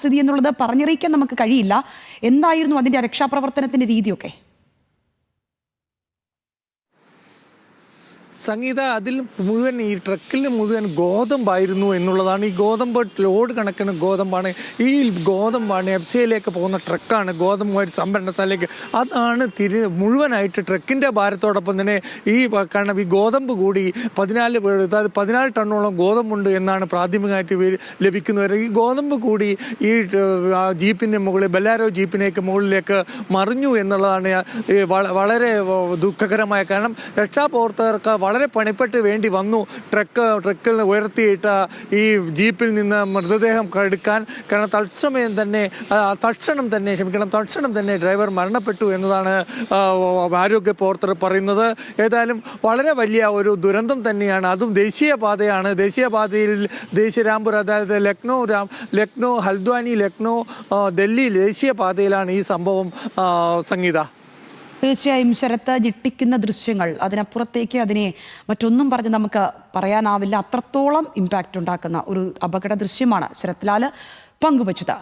സ്ഥിതി എന്നുള്ളത് പറഞ്ഞറിയിക്കാൻ നമുക്ക് കഴിയില്ല. എന്തായിരുന്നു അതിന്റെ രക്ഷാപ്രവർത്തനത്തിന്റെ രീതിയൊക്കെ? സംഗീത, അതിൽ മുഴുവൻ ഈ ട്രക്കിൽ മുഴുവൻ ഗോതമ്പായിരുന്നു എന്നുള്ളതാണ്. ഈ ഗോതമ്പ് ലോഡ് കണക്കിന് ഗോതമ്പാണ്. ഈ ഗോതമ്പാണ് എഫ്സിയിലേക്ക് പോകുന്ന ട്രക്കാണ്, ഗോതമ്പ് സംഭരണശാലയിലേക്ക്. അതാണ് മുഴുവനായിട്ട് ട്രക്കിൻ്റെ ഭാരത്തോടൊപ്പം തന്നെ കാരണം ഈ ഗോതമ്പ് കൂടി 14 ടണ്ണോളം ഗോതമ്പുണ്ട് എന്നാണ് പ്രാഥമികമായിട്ട് ലഭിക്കുന്നവർ. ഈ ഗോതമ്പ് കൂടി ഈ ജീപ്പിൻ്റെ മുകളിൽ, ബെല്ലാരോ ജീപ്പിനേക്ക് മുകളിലേക്ക് മറിഞ്ഞു എന്നുള്ളതാണ് വളരെ ദുഃഖകരമായ. കാരണം രക്ഷാപ്രവർത്തകർക്ക് വളരെ പണിപ്പെട്ട് വേണ്ടി വന്നു ട്രക്കിൽ ഉയർത്തിയിട്ട് ഈ ജീപ്പിൽ നിന്ന് മൃതദേഹം എടുക്കാൻ. കാരണം തൽക്ഷണം തന്നെ ഡ്രൈവർ മരണപ്പെട്ടു എന്നതാണ് ആരോഗ്യ പ്രവർത്തകർ പറയുന്നത്. ഏതായാലും വളരെ വലിയ ഒരു ദുരന്തം തന്നെയാണ്. അതും ദേശീയപാതയാണ്. ദേശീയരാംപുർ, അതായത് ലക്നോ ഹൽദ്വാനി, ഡൽഹി ദേശീയപാതയിലാണ് ഈ സംഭവം. സംഗീത, തീർച്ചയായും ശരത്ത്, ഞെട്ടിക്കുന്ന ദൃശ്യങ്ങൾ. അതിനപ്പുറത്തേക്ക് അതിനെ മറ്റൊന്നും പറഞ്ഞ് നമുക്ക് പറയാനാവില്ല. അത്രത്തോളം ഇമ്പാക്റ്റ് ഉണ്ടാക്കുന്ന ഒരു അപകട ദൃശ്യമാണ് ശരത് ലാൽ പങ്കുവച്ചത്.